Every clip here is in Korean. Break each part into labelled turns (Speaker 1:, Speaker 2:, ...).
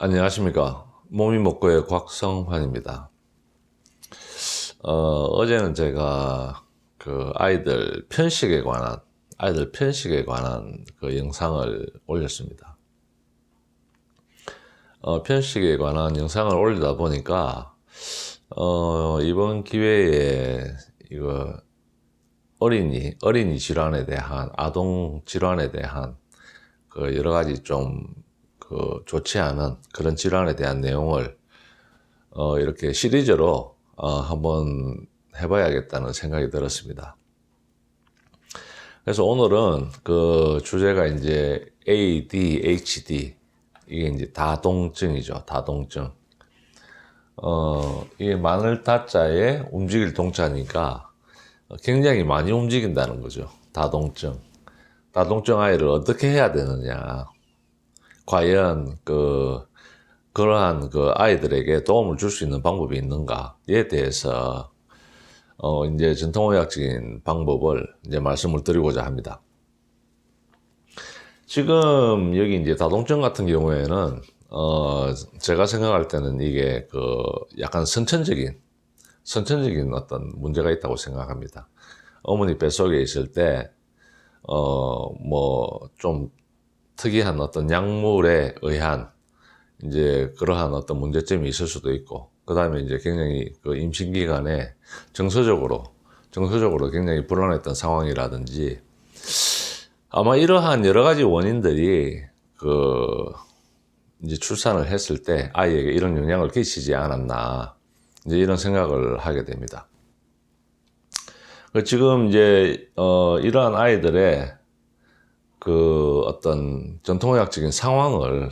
Speaker 1: 안녕하십니까. 몸이 먹고의 곽성환입니다. 어제는 제가 그 아이들 편식에 관한 그 영상을 올렸습니다. 편식에 관한 영상을 올리다 보니까, 이번 기회에 이거 어린이 질환에 대한, 아동 질환에 대한 그 여러 가지 좀 좋지 않은 그런 질환에 대한 내용을 이렇게 시리즈로 한번 해봐야겠다는 생각이 들었습니다. 그래서 오늘은 그 주제가 이제 ADHD, 이게 이제 다동증이죠. 다동증. 이게 마늘 다자에 움직일 동자니까 굉장히 많이 움직인다는 거죠. 다동증. 다동증 아이를 어떻게 해야 되느냐. 과연 그러한 그 아이들에게 도움을 줄 수 있는 방법이 있는가에 대해서 이제 전통의학적인 방법을 이제 말씀을 드리고자 합니다. 지금 여기 이제 다동증 같은 경우에는 제가 생각할 때는 이게 약간 선천적인 어떤 문제가 있다고 생각합니다. 어머니 뱃속에 있을 때 뭐 좀 특이한 어떤 약물에 의한 이제 그러한 어떤 문제점이 있을 수도 있고, 그 다음에 이제 굉장히 그 임신 기간에 정서적으로 굉장히 불안했던 상황이라든지, 아마 이러한 여러 가지 원인들이 이제 출산을 했을 때 아이에게 이런 영향을 끼치지 않았나, 이제 이런 생각을 하게 됩니다. 지금 이제 이러한 아이들의 어떤 전통의학적인 상황을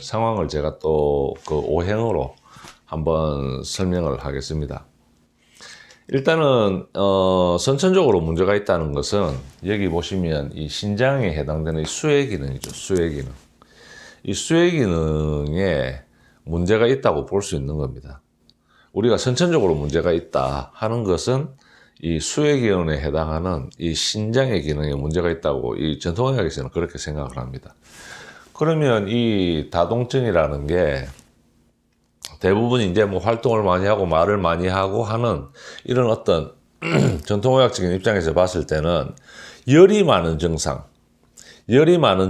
Speaker 1: 제가 또 오행으로 한번 설명을 하겠습니다. 일단은 선천적으로 문제가 있다는 것은 여기 보시면 이 신장에 해당되는 이 수혜 기능이죠. 수혜 기능. 이 수혜 기능에 문제가 있다고 볼 수 있는 겁니다. 우리가 선천적으로 문제가 있다 하는 것은 이 수혜 기능에 해당하는 이 신장의 기능에 문제가 있다고 이 전통의학에서는 그렇게 생각을 합니다. 그러면 이 다동증이라는 게 대부분 이제 뭐 활동을 많이 하고 말을 많이 하고 하는 이런 어떤 전통의학적인 입장에서 봤을 때는 열이 많은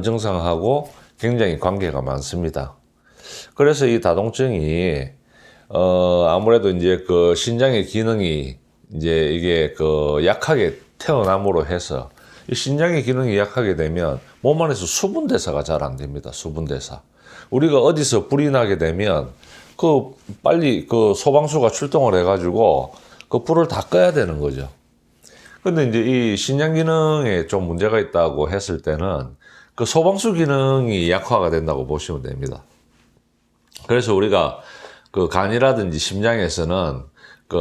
Speaker 1: 증상하고 굉장히 관계가 많습니다. 그래서 이 다동증이 아무래도 이제 그 신장의 기능이 이제 이게 약하게 태어남으로 해서 이 신장의 기능이 약하게 되면 몸 안에서 수분 대사가 잘 안 됩니다. 수분 대사. 우리가 어디서 불이 나게 되면 빨리 소방수가 출동을 해가지고 불을 다 꺼야 되는 거죠. 근데 이제 이 신장 기능에 좀 문제가 있다고 했을 때는 소방수 기능이 약화가 된다고 보시면 됩니다. 그래서 우리가 간이라든지 심장에서는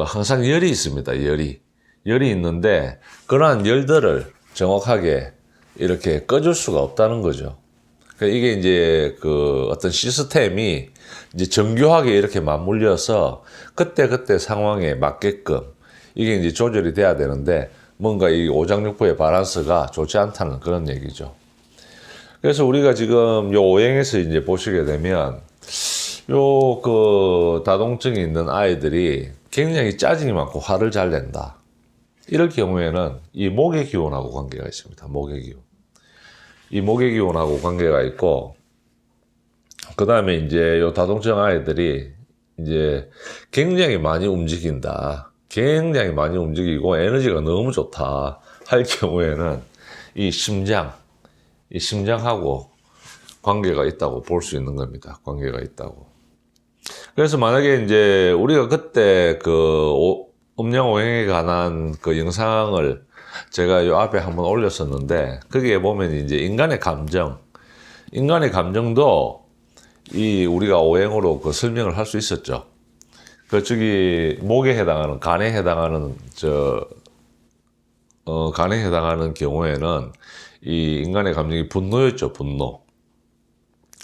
Speaker 1: 항상 열이 있습니다. 열이 있는데 그러한 열들을 정확하게 이렇게 꺼줄 수가 없다는 거죠. 이게 이제 어떤 시스템이 이제 정교하게 이렇게 맞물려서 그때 상황에 맞게끔 이게 이제 조절이 돼야 되는데 뭔가 이 오장육부의 밸런스가 좋지 않다는 그런 얘기죠. 그래서 우리가 지금 요 오행에서 이제 보시게 되면 다동증이 있는 아이들이 굉장히 짜증이 많고 화를 잘 낸다. 이럴 경우에는 이 목의 기운하고 관계가 있습니다. 목의 기운. 이 목의 기운하고 관계가 있고, 그 다음에 이제 요 다동증 아이들이 이제 굉장히 많이 움직인다. 굉장히 많이 움직이고 에너지가 너무 좋다. 할 경우에는 이 심장하고 관계가 있다고 볼 수 있는 겁니다. 관계가 있다고. 그래서 만약에 이제 우리가 그때 음양오행에 관한 영상을 제가 요 앞에 한번 올렸었는데, 거기에 보면 이제 인간의 감정도 우리가 오행으로 설명을 할 수 있었죠. 목에 해당하는, 간에 해당하는 경우에는 이 인간의 감정이 분노였죠, 분노.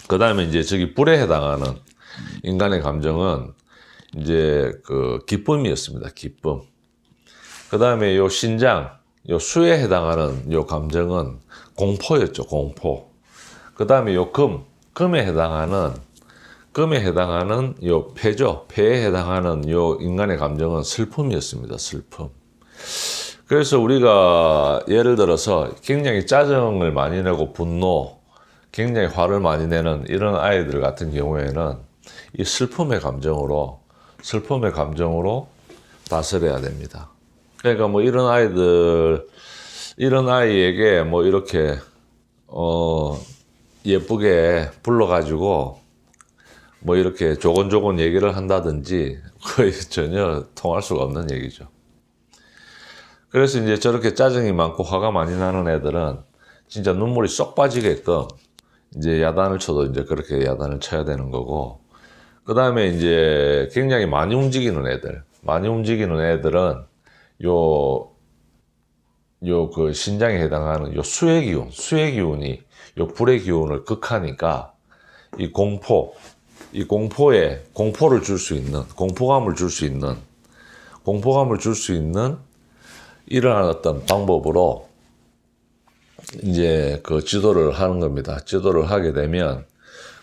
Speaker 1: 그 다음에 이제 불에 해당하는 인간의 감정은 이제 기쁨이었습니다. 기쁨. 그 다음에 요 신장, 요 수에 해당하는 요 감정은 공포였죠. 공포. 그 다음에 요 금에 해당하는 금에 해당하는 요 폐죠. 폐에 해당하는 요 인간의 감정은 슬픔이었습니다. 슬픔. 그래서 우리가 예를 들어서 굉장히 짜증을 많이 내고 분노, 굉장히 화를 많이 내는 이런 아이들 같은 경우에는 이 슬픔의 감정으로 다스려야 됩니다. 그러니까 뭐 이런 아이에게 뭐 이렇게 예쁘게 불러가지고 뭐 이렇게 조곤조곤 얘기를 한다든지 거의 전혀 통할 수가 없는 얘기죠. 그래서 이제 저렇게 짜증이 많고 화가 많이 나는 애들은 진짜 눈물이 쏙 빠지게끔 이제 야단을 쳐도 이제 그렇게 야단을 쳐야 되는 거고, 그 다음에 이제 굉장히 많이 움직이는 애들은 그 신장에 해당하는 요 수의 기운이 요 불의 기운을 극하니까 이 공포를 줄 수 있는, 공포감을 줄 수 있는 이러한 어떤 방법으로 이제 그 지도를 하는 겁니다. 지도를 하게 되면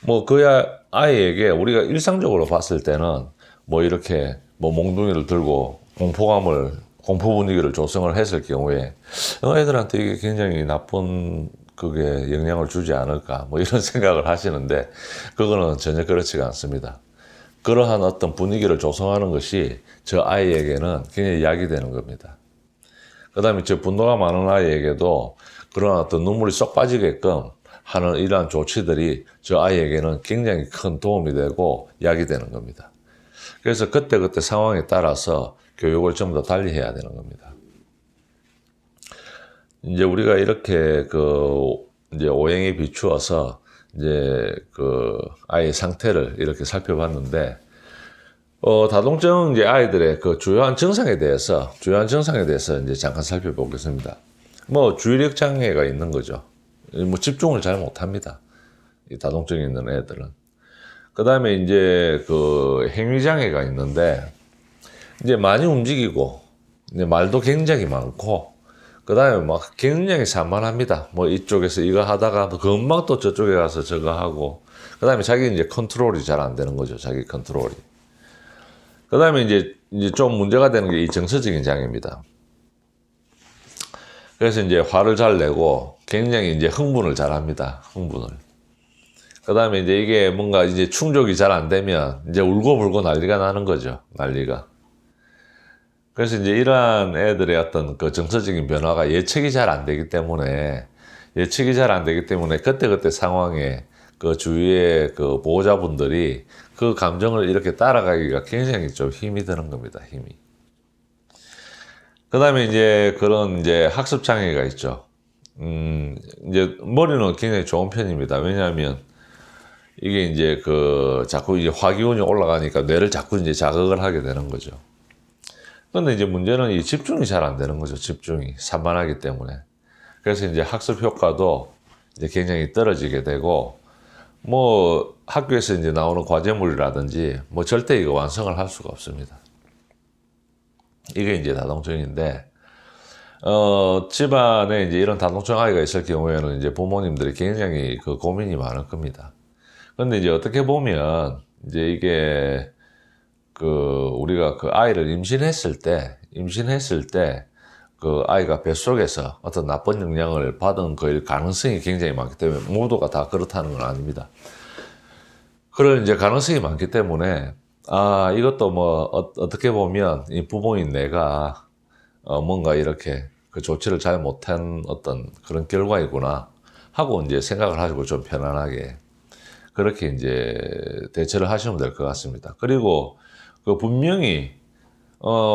Speaker 1: 뭐 그 아이에게 우리가 일상적으로 봤을 때는 뭐 이렇게 뭐 몽둥이를 들고 공포 분위기를 조성을 했을 경우에 애들한테 이게 굉장히 나쁜 그게 영향을 주지 않을까 뭐 이런 생각을 하시는데, 그거는 전혀 그렇지가 않습니다. 그러한 어떤 분위기를 조성하는 것이 저 아이에게는 굉장히 약이 되는 겁니다. 그 다음에 저 분노가 많은 아이에게도 그런 어떤 눈물이 쏙 빠지게끔 하는 이러한 조치들이 저 아이에게는 굉장히 큰 도움이 되고 약이 되는 겁니다. 그래서 그때그때 상황에 따라서 교육을 좀 더 달리 해야 되는 겁니다. 이제 우리가 이렇게 이제 오행에 비추어서 이제 그 아이의 상태를 이렇게 살펴봤는데, 다동증 이제 아이들의 그 주요한 증상에 대해서 이제 잠깐 살펴보겠습니다. 뭐 주의력 장애가 있는 거죠. 뭐 집중을 잘 못합니다. 이 다동증이 있는 애들은. 그 다음에 이제 그 행위 장애가 있는데, 이제 많이 움직이고, 이제 말도 굉장히 많고, 그 다음에 막 굉장히 산만합니다. 뭐 이쪽에서 이거 하다가 금방 또 저쪽에 가서 저거 하고, 그 다음에 자기 이제 컨트롤이 잘 안 되는 거죠. 자기 컨트롤이. 그 다음에 이제 좀 문제가 되는 게 이 정서적인 장애입니다. 그래서 이제 화를 잘 내고 굉장히 이제 흥분을 잘 합니다. 흥분을. 그 다음에 이제 이게 뭔가 이제 충족이 잘 안 되면 이제 울고불고 난리가 나는 거죠. 난리가. 그래서 이제 이러한 애들의 어떤 그 정서적인 변화가 예측이 잘 안 되기 때문에 그때그때 상황에 그 주위의 그 보호자분들이 그 감정을 이렇게 따라가기가 굉장히 좀 힘이 드는 겁니다. 힘이. 그 다음에 이제 그런 이제 학습 장애가 있죠. 이제 머리는 굉장히 좋은 편입니다. 왜냐하면 이게 이제 자꾸 이제 화기운이 올라가니까 뇌를 자꾸 이제 자극을 하게 되는 거죠. 근데 이제 문제는 이 집중이 잘 안 되는 거죠. 집중이 산만하기 때문에. 그래서 이제 학습 효과도 이제 굉장히 떨어지게 되고, 뭐 학교에서 이제 나오는 과제물이라든지 뭐 절대 이거 완성을 할 수가 없습니다. 이게 이제 다동증인데, 집안에 이제 이런 다동증 아이가 있을 경우에는 이제 부모님들이 굉장히 그 고민이 많을 겁니다. 근데 이제 어떻게 보면 이제 이게 우리가 그 아이를 임신했을 때 그 아이가 뱃속에서 어떤 나쁜 영향을 받은 거일 가능성이 굉장히 많기 때문에, 모두가 다 그렇다는 건 아닙니다. 그런 이제 가능성이 많기 때문에, 이것도 뭐 어떻게 보면 이 부모인 내가 뭔가 이렇게 그 조치를 잘 못한 어떤 그런 결과이구나 하고 이제 생각을 하시고 좀 편안하게 그렇게 이제 대처를 하시면 될 것 같습니다. 그리고 분명히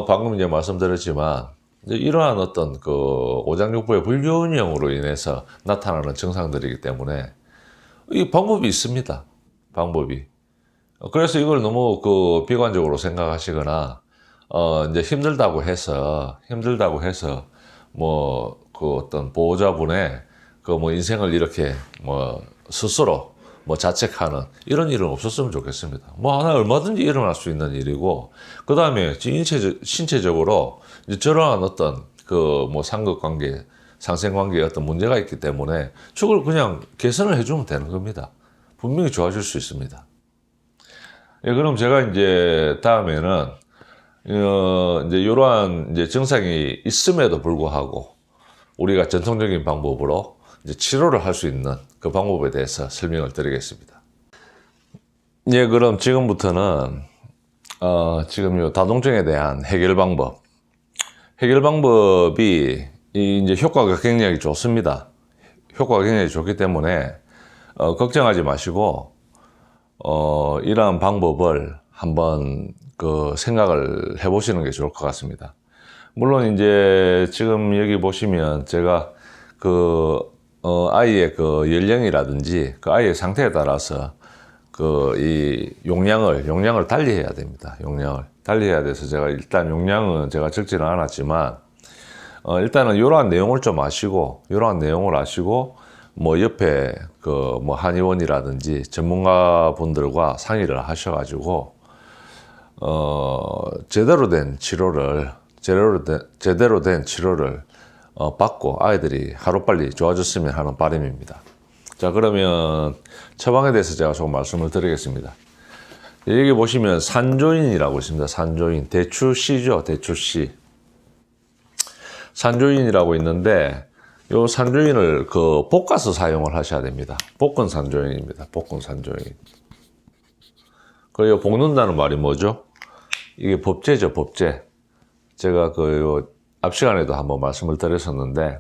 Speaker 1: 방금 이제 말씀드렸지만 이제 이러한 어떤 오장육부의 불균형으로 인해서 나타나는 증상들이기 때문에 이 방법이 있습니다. 방법이. 그래서 이걸 너무 비관적으로 생각하시거나 이제 힘들다고 해서 뭐 어떤 보호자분의 뭐 인생을 이렇게 뭐 스스로 뭐 자책하는 이런 일은 없었으면 좋겠습니다. 뭐 하나 얼마든지 일어날 수 있는 일이고, 그 다음에 신체적으로 이제 저러한 어떤 뭐 상극관계, 상생관계에 어떤 문제가 있기 때문에 저걸 그냥 개선을 해주면 되는 겁니다. 분명히 좋아질 수 있습니다. 예, 그럼 제가 이제 다음에는 이제 이러한 이제 증상이 있음에도 불구하고 우리가 전통적인 방법으로 이제 치료를 할 수 있는 그 방법에 대해서 설명을 드리겠습니다. 예, 그럼 지금부터는 지금 요 다동증에 대한 해결 방법이 이제 효과가 굉장히 좋습니다. 효과가 굉장히 좋기 때문에 걱정하지 마시고 이러한 방법을 한번 그 생각을 해보시는 게 좋을 것 같습니다. 물론 이제 지금 여기 보시면 제가 그 아이의 그 연령이라든지 그 아이의 상태에 따라서 그 이 용량을 달리해야 됩니다. 용량을 달리해야 돼서 제가 일단 용량은 제가 적지는 않았지만 일단은 이러한 내용을 좀 아시고 뭐 옆에 그 뭐 한의원이라든지 전문가분들과 상의를 하셔가지고 제대로 된 치료를 받고 아이들이 하루빨리 좋아졌으면 하는 바람입니다. 자, 그러면 처방에 대해서 제가 조금 말씀을 드리겠습니다. 여기 보시면 산조인이라고 있습니다. 산조인, 대추씨죠, 대추씨. 산조인이라고 있는데 요 산조인을 그 볶아서 사용을 하셔야 됩니다. 볶은 산조인입니다. 볶은 산조인. 그 볶는다는 말이 뭐죠? 이게 법제죠, 법제. 제가 그 앞 시간에도 한번 말씀을 드렸었는데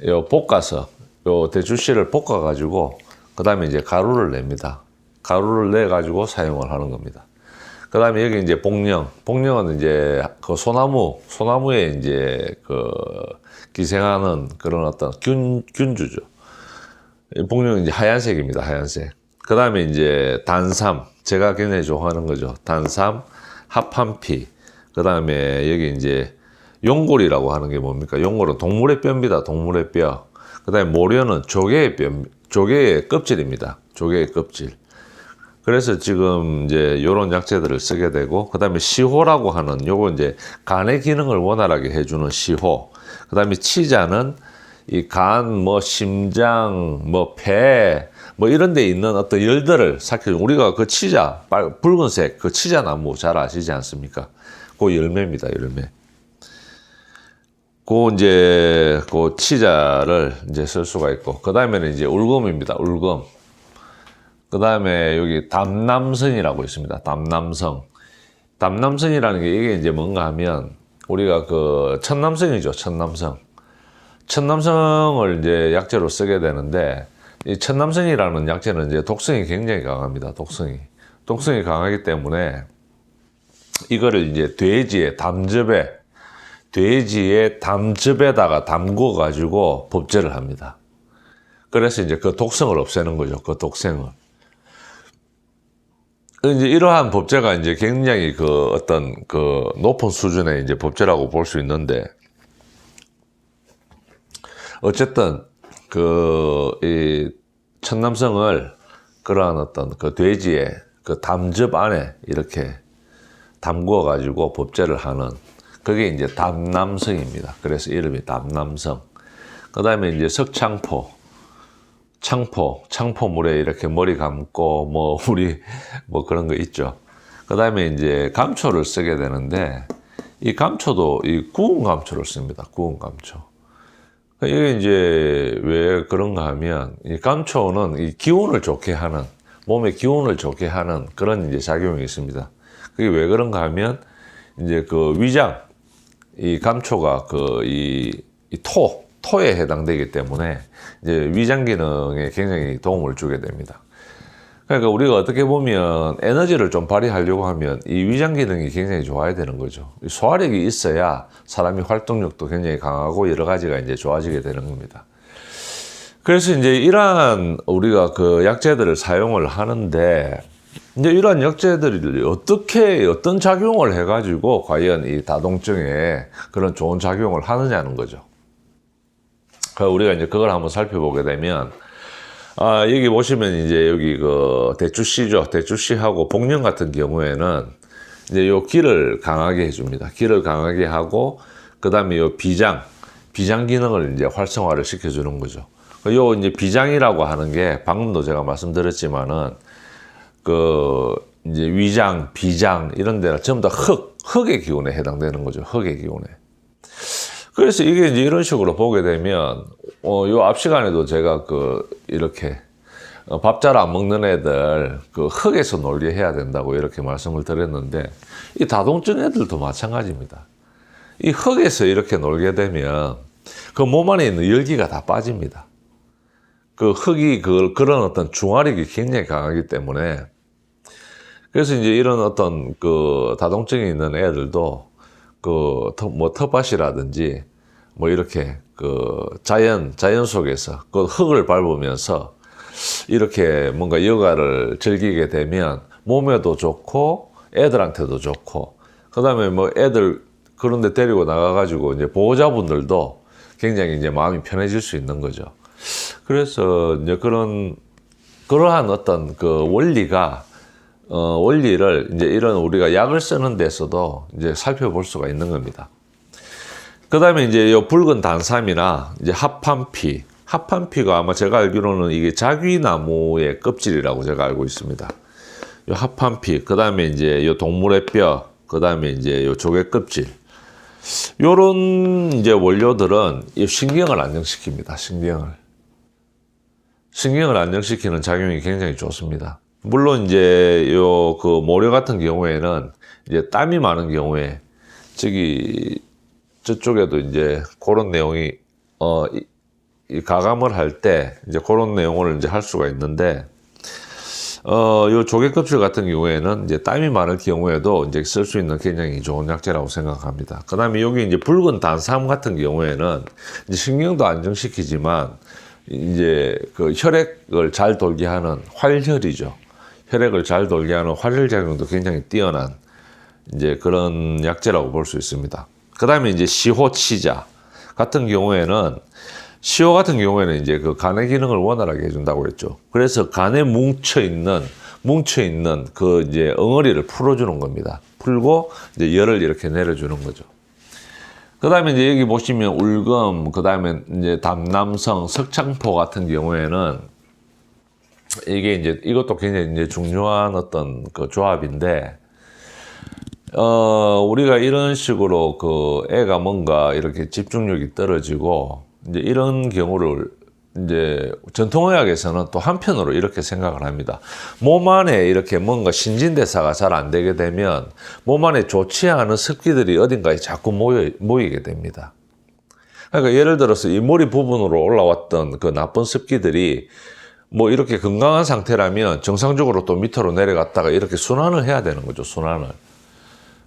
Speaker 1: 요 볶아서 요 대추씨를 볶아 가지고 그다음에 이제 가루를 냅니다. 가루를 내 가지고 사용을 하는 겁니다. 그다음에 여기 이제 복령은 이제 그 소나무에 이제 그 기생하는 그런 어떤 균주죠. 복령은 이제 하얀색입니다. 하얀색. 그다음에 이제 단삼, 제가 굉장히 좋아하는 거죠. 단삼, 합한피. 그다음에 여기 이제 용골이라고 하는 게 뭡니까? 용골은 동물의 뼈입니다. 동물의 뼈. 그다음에 모련은 조개의 껍질입니다. 조개의 껍질. 그래서 지금 이제 요런 약재들을 쓰게 되고, 그 다음에 시호라고 하는 요거 이제 간의 기능을 원활하게 해주는 시호. 그 다음에 치자는 이 간, 뭐 심장, 뭐 폐, 뭐 이런 데 있는 어떤 열들을 삭혀주는, 우리가 그 치자, 붉은색 그 치자나무 잘 아시지 않습니까? 그 열매입니다, 열매. 그 치자를 이제 쓸 수가 있고, 그 다음에는 이제 울금입니다, 울금. 그 다음에 여기 담남성이라고 있습니다. 담남성이라는 게 이게 이제 뭔가 하면 우리가 그 천남성이죠. 천남성을 이제 약재로 쓰게 되는데 이 천남성이라는 약재는 이제 독성이 굉장히 강합니다. 독성이 강하기 때문에 이거를 이제 돼지의 담즙에다가 담궈 가지고 법제를 합니다. 그래서 이제 그 독성을 없애는 거죠. 그 독성을. 이제 이러한 법제가 이제 굉장히 그 어떤 그 높은 수준의 이제 법제라고 볼 수 있는데, 어쨌든 이 천남성을 그러한 어떤 그 돼지의 그 담즙 안에 이렇게 담궈 가지고 법제를 하는 그게 이제 담남성입니다. 그래서 이름이 담남성. 그 다음에 이제 창포물에 이렇게 머리 감고, 뭐 그런 거 있죠. 그 다음에 이제 감초를 쓰게 되는데, 이 감초도 이 구운 감초를 씁니다. 구운 감초. 이게 이제 왜 그런가 하면, 이 감초는 이 기운을 좋게 하는, 몸의 기운을 좋게 하는 그런 이제 작용이 있습니다. 그게 왜 그런가 하면, 이제 그 위장, 이 감초가 토에 해당되기 때문에 이제 위장 기능에 굉장히 도움을 주게 됩니다. 그러니까 우리가 어떻게 보면 에너지를 좀 발휘하려고 하면 이 위장 기능이 굉장히 좋아야 되는 거죠. 소화력이 있어야 사람이 활동력도 굉장히 강하고 여러 가지가 이제 좋아지게 되는 겁니다. 그래서 이제 이러한 우리가 그 약재들을 사용을 하는데, 이제 이러한 약재들이 어떤 작용을 해가지고 과연 이 다동증에 그런 좋은 작용을 하느냐는 거죠. 우리가 이제 그걸 한번 살펴보게 되면, 여기 보시면 이제 여기 그 대추씨죠. 대추씨하고 복령 같은 경우에는 이제 요 기를 강하게 해줍니다. 기를 강하게 하고, 그 다음에 요 비장 기능을 이제 활성화를 시켜주는 거죠. 요 이제 비장이라고 하는 게 방금도 제가 말씀드렸지만은 이제 위장, 비장 이런 데는 전부 다 흙의 기운에 해당되는 거죠. 흙의 기운에. 그래서 이게 이제 이런 식으로 보게 되면 요 앞 시간에도 제가 이렇게 밥 잘 안 먹는 애들 흙에서 놀게 해야 된다고 이렇게 말씀을 드렸는데, 이 다동증 애들도 마찬가지입니다. 이 흙에서 이렇게 놀게 되면 그 몸 안에 있는 열기가 다 빠집니다. 흙이 그런 어떤 중화력이 굉장히 강하기 때문에, 그래서 이제 이런 어떤 다동증이 있는 애들도 텃밭이라든지 뭐 이렇게 자연 속에서 흙을 밟으면서 이렇게 뭔가 여가를 즐기게 되면 몸에도 좋고 애들한테도 좋고, 그 다음에 뭐 애들 그런데 데리고 나가가지고 이제 보호자분들도 굉장히 이제 마음이 편해질 수 있는 거죠. 그래서 이제 그러한 어떤 원리를 이제 이런 우리가 약을 쓰는 데서도 이제 살펴볼 수가 있는 겁니다. 그 다음에 이제 요 붉은 단삼이나 이제 합판피가 아마 제가 알기로는 이게 자귀나무의 껍질이라고 제가 알고 있습니다. 요 합판피, 그 다음에 이제 요 동물의 뼈, 그 다음에 이제 요 조개 껍질. 요런 이제 원료들은 이 신경을 안정시킵니다. 신경을 안정시키는 작용이 굉장히 좋습니다. 물론 이제 모래 같은 경우에는 이제 땀이 많은 경우에 저쪽에도 이제 그런 내용이 이 가감을 할 때 이제 그런 내용을 이제 할 수가 있는데, 요 조개 껍질 같은 경우에는 이제 땀이 많을 경우에도 이제 쓸 수 있는 굉장히 좋은 약재라고 생각합니다. 그 다음에 여기 이제 붉은 단삼 같은 경우에는 이제 신경도 안정시키지만 이제 혈액을 잘 돌게 하는 활혈이죠. 혈액을 잘 돌게 하는 활혈 작용도 굉장히 뛰어난 이제 그런 약재라고 볼 수 있습니다. 그 다음에 이제 시호치자 같은 경우에는 이제 간의 기능을 원활하게 해준다고 했죠. 그래서 간에 뭉쳐있는 이제 엉어리를 풀어주는 겁니다. 풀고 이제 열을 이렇게 내려주는 거죠. 그 다음에 이제 여기 보시면 울금, 그 다음에 이제 담남성, 석창포 같은 경우에는 이게 이제 이것도 굉장히 이제 중요한 어떤 조합인데, 우리가 이런 식으로 애가 뭔가 이렇게 집중력이 떨어지고 이제 이런 경우를 이제 전통의학에서는 또 한편으로 이렇게 생각을 합니다. 몸 안에 이렇게 뭔가 신진대사가 잘 안 되게 되면 몸 안에 좋지 않은 습기들이 어딘가에 자꾸 모이게 됩니다. 그러니까 예를 들어서 이 머리 부분으로 올라왔던 나쁜 습기들이 뭐 이렇게 건강한 상태라면 정상적으로 또 밑으로 내려갔다가 이렇게 순환을 해야 되는 거죠, 순환을.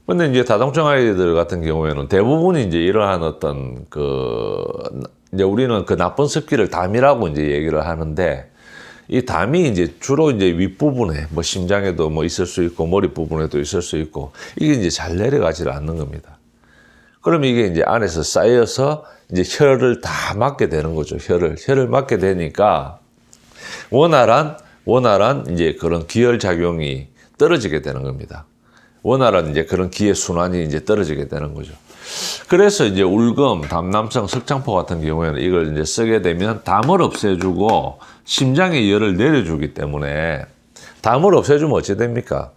Speaker 1: 근데 이제 다동증 아이들 같은 경우에는 대부분이 이제 이러한 어떤 이제 우리는 나쁜 습기를 담이라고 이제 얘기를 하는데, 이 담이 이제 주로 이제 윗부분에 뭐 심장에도 뭐 있을 수 있고 머리 부분에도 있을 수 있고, 이게 이제 잘 내려가지 않는 겁니다. 그럼 이게 이제 안에서 쌓여서 이제 혈을 다 막게 되는 거죠. 혈을 막게 되니까 원활한 이제 그런 기혈 작용이 떨어지게 되는 겁니다. 원활한 이제 그런 기의 순환이 이제 떨어지게 되는 거죠. 그래서 이제 울금, 담남성, 석창포 같은 경우에는 이걸 이제 쓰게 되면 담을 없애주고 심장의 열을 내려주기 때문에, 담을 없애주면 어찌 됩니까?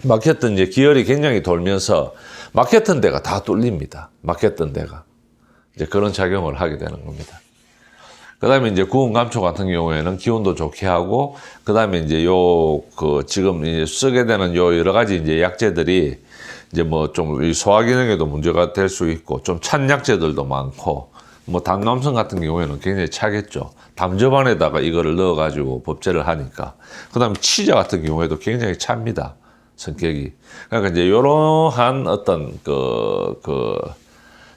Speaker 1: 막혔던 이제 기혈이 굉장히 돌면서 막혔던 데가 다 뚫립니다. 막혔던 데가. 이제 그런 작용을 하게 되는 겁니다. 그 다음에 이제 구운 감초 같은 경우에는 기운도 좋게 하고, 그 다음에 이제 지금 이제 쓰게 되는 여러 가지 이제 약재들이 이제 뭐 좀 소화 기능에도 문제가 될 수 있고, 좀 찬 약재들도 많고, 뭐 담남성 같은 경우에는 굉장히 차겠죠. 담즙 안에다가 이거를 넣어가지고 법제를 하니까. 그 다음에 치자 같은 경우에도 굉장히 찹니다, 성격이. 그러니까 이제 이러한 어떤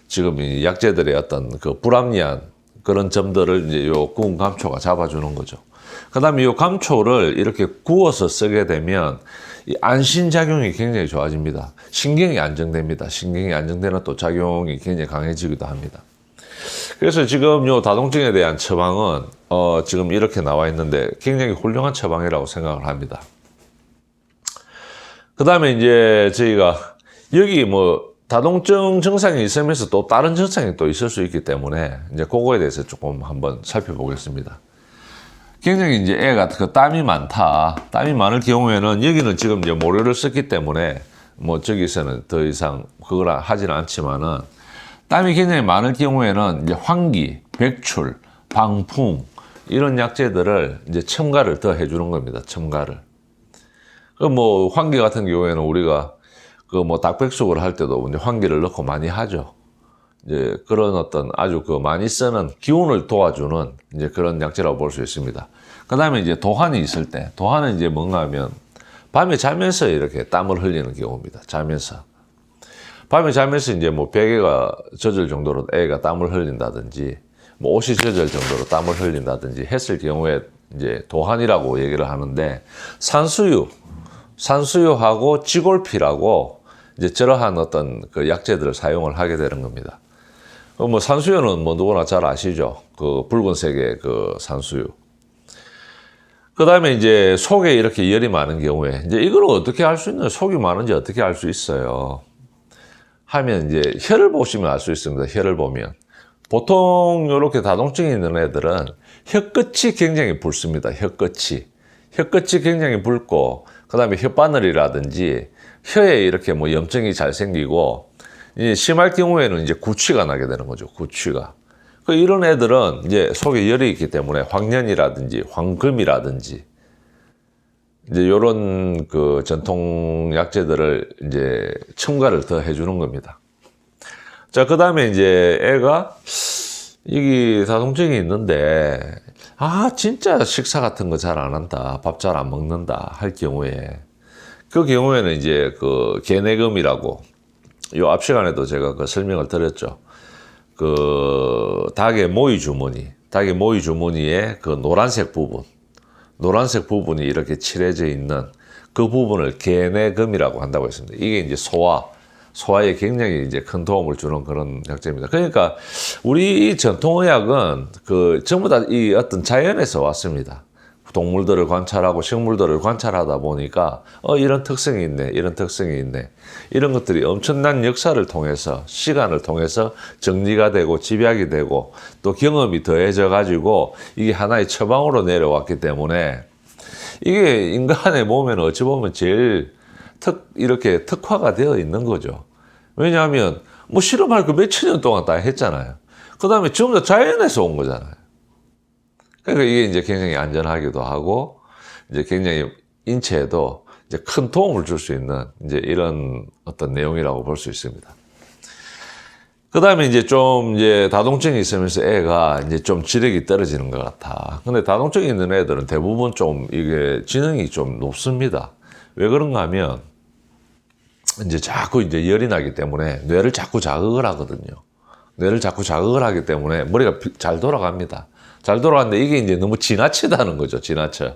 Speaker 1: 지금 이 약재들의 어떤 불합리한 그런 점들을 이제 요 구운 감초가 잡아주는 거죠. 그 다음에 요 감초를 이렇게 구워서 쓰게 되면 이 안신작용이 굉장히 좋아집니다. 신경이 안정됩니다. 신경이 안정되는 또 작용이 굉장히 강해지기도 합니다. 그래서 지금 요 다동증에 대한 처방은 지금 이렇게 나와 있는데 굉장히 훌륭한 처방이라고 생각을 합니다. 그 다음에 이제 저희가 여기 뭐 다동증 증상이 있으면서 또 다른 증상이 또 있을 수 있기 때문에 이제 그거에 대해서 조금 한번 살펴보겠습니다. 굉장히 이제 애가 그 땀이 많다. 땀이 많을 경우에는 여기는 지금 이제 모료를 썼기 때문에 뭐 저기서는 더 이상 그걸 하지는 않지만은 땀이 굉장히 많을 경우에는 이제 환기, 백출, 방풍 이런 약재들을 이제 첨가를 더 해주는 겁니다. 첨가를. 그 뭐 환기 같은 경우에는 우리가 그 뭐 닭백숙을 할 때도 이제 환기를 넣고 많이 하죠. 이제 그런 어떤 아주 그 많이 쓰는 기운을 도와주는 이제 그런 약재라고 볼 수 있습니다. 그 다음에 이제 도한이 있을 때, 도한은 이제 뭔가 하면 밤에 자면서 이렇게 땀을 흘리는 경우입니다. 자면서. 밤에 자면서 이제 뭐 베개가 젖을 정도로 애가 땀을 흘린다든지, 뭐 옷이 젖을 정도로 땀을 흘린다든지 했을 경우에 이제 도한이라고 얘기를 하는데, 산수유하고 지골피라고 이제 저러한 어떤 그 약재들을 사용을 하게 되는 겁니다. 뭐 산수유는 뭐 누구나 잘 아시죠? 그 붉은색의 그 산수유. 그 다음에 이제 속에 이렇게 열이 많은 경우에 이제 이걸 어떻게 알 수 있나요? 속이 많은지 어떻게 알 수 있어요? 하면 이제 혀를 보시면 알 수 있습니다. 혀를 보면. 보통 이렇게 다동증이 있는 애들은 혀끝이 굉장히 붉습니다. 혀끝이 굉장히 붉고, 그 다음에 혓바늘이라든지 혀에 이렇게 뭐 염증이 잘 생기고, 이제 심할 경우에는 이제 구취가 나게 되는 거죠. 구취가. 그 이런 애들은 이제 속에 열이 있기 때문에 황련이라든지 황금이라든지 이제 요런 그 전통 약재들을 이제 첨가를 더 해주는 겁니다. 자, 그 다음에 이제 애가 이게 다동증이 있는데, 진짜 식사 같은 거 잘 안 한다. 밥 잘 안 먹는다. 할 경우에, 그 경우에는 이제 그 개내금이라고, 요 앞 시간에도 제가 그 설명을 드렸죠. 그 닭의 모이 주머니에 그 노란색 부분이 이렇게 칠해져 있는 그 부분을 개내금이라고 한다고 했습니다. 이게 이제 소화에 굉장히 이제 큰 도움을 주는 그런 약재입니다. 그러니까 우리 이 전통의학은 그 전부 다 이 어떤 자연에서 왔습니다. 동물들을 관찰하고 식물들을 관찰하다 보니까 이런 특성이 있네. 이런 것들이 엄청난 역사를 통해서, 시간을 통해서 정리가 되고 집약이 되고 또 경험이 더해져 가지고 이게 하나의 처방으로 내려왔기 때문에 이게 인간의 몸에는 어찌 보면 제일 이렇게 특화가 되어 있는 거죠. 왜냐하면 뭐 실험할 그 몇천 년 동안 다 했잖아요. 그 다음에 전부 다 자연에서 온 거잖아요. 그러니까 이게 이제 굉장히 안전하기도 하고, 이제 굉장히 인체에도 이제 큰 도움을 줄 수 있는 이제 이런 어떤 내용이라고 볼 수 있습니다. 그 다음에 이제 좀 이제 다동증이 있으면서 애가 이제 좀 지력이 떨어지는 것 같아. 근데 다동증이 있는 애들은 대부분 좀 이게 지능이 좀 높습니다. 왜 그런가 하면 이제 자꾸 이제 열이 나기 때문에 뇌를 자꾸 자극을 하거든요. 뇌를 자꾸 자극을 하기 때문에 머리가 잘 돌아갑니다. 잘 돌아가는데 이게 이제 너무 지나치다는 거죠. 지나쳐.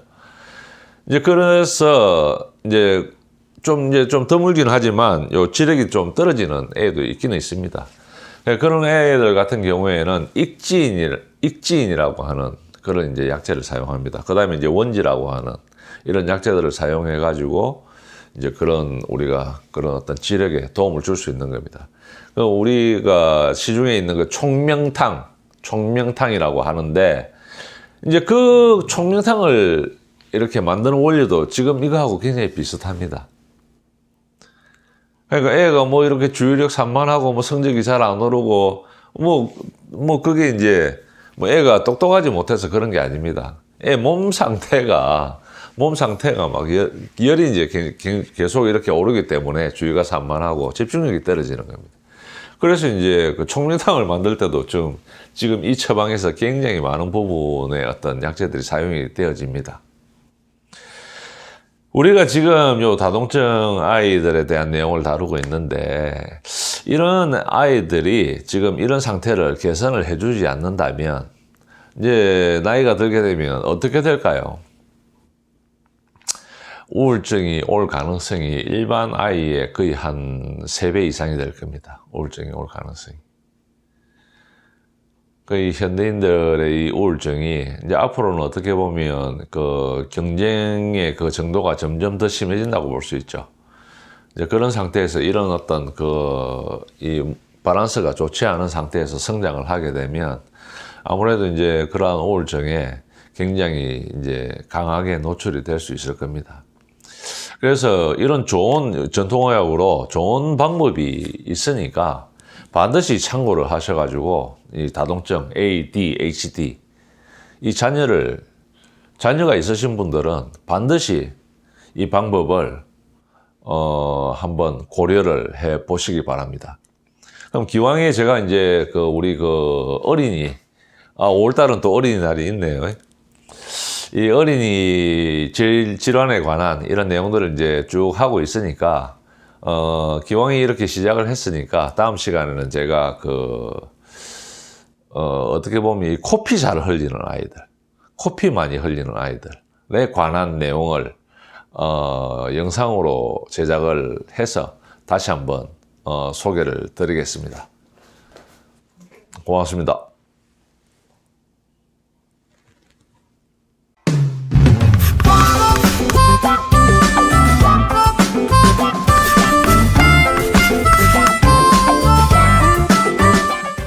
Speaker 1: 이제 그래서 이제 좀 드물긴 하지만 요 지력이 좀 떨어지는 애도 있기는 있습니다. 그런 애들 같은 경우에는 익지인이라고 하는 그런 이제 약재를 사용합니다. 그 다음에 이제 원지라고 하는 이런 약재들을 사용해 가지고 이제 그런 우리가 그런 어떤 지력에 도움을 줄 수 있는 겁니다. 우리가 시중에 있는 그 총명탕이라고 하는데, 이제 그 총명탕을 이렇게 만드는 원리도 지금 이거하고 굉장히 비슷합니다. 그러니까 애가 뭐 이렇게 주의력 산만하고 뭐 성적이 잘 안 오르고 뭐 그게 이제 뭐 애가 똑똑하지 못해서 그런 게 아닙니다. 애 몸 상태가 막 열이 이제 계속 이렇게 오르기 때문에 주의가 산만하고 집중력이 떨어지는 겁니다. 그래서 이제 그 총명탕을 만들 때도 지금 이 처방에서 굉장히 많은 부분의 어떤 약재들이 사용이 되어집니다. 우리가 지금 요 다동증 아이들에 대한 내용을 다루고 있는데, 이런 아이들이 지금 이런 상태를 개선을 해주지 않는다면 이제 나이가 들게 되면 어떻게 될까요? 우울증이 올 가능성이 일반 아이의 거의 한 3배 이상이 될 겁니다. 우울증이 올 가능성이. 거의 현대인들의 이 우울증이 이제 앞으로는 어떻게 보면 그 경쟁의 그 정도가 점점 더 심해진다고 볼 수 있죠. 이제 그런 상태에서 이런 어떤 이 밸런스가 좋지 않은 상태에서 성장을 하게 되면 아무래도 이제 그러한 우울증에 굉장히 이제 강하게 노출이 될 수 있을 겁니다. 그래서 이런 좋은 전통의학으로 좋은 방법이 있으니까 반드시 참고를 하셔가지고 이 다동증 ADHD 이 자녀가 있으신 분들은 반드시 이 방법을 한번 고려를 해 보시기 바랍니다. 그럼 기왕에 제가 이제 우리 어린이 5월달은 또 어린이날이 있네요. 이 어린이 질환에 관한 이런 내용들을 이제 쭉 하고 있으니까, 기왕에 이렇게 시작을 했으니까, 다음 시간에는 제가 어떻게 보면 이 코피 잘 흘리는 아이들, 코피 많이 흘리는 아이들에 관한 내용을, 영상으로 제작을 해서 다시 한번, 소개를 드리겠습니다. 고맙습니다.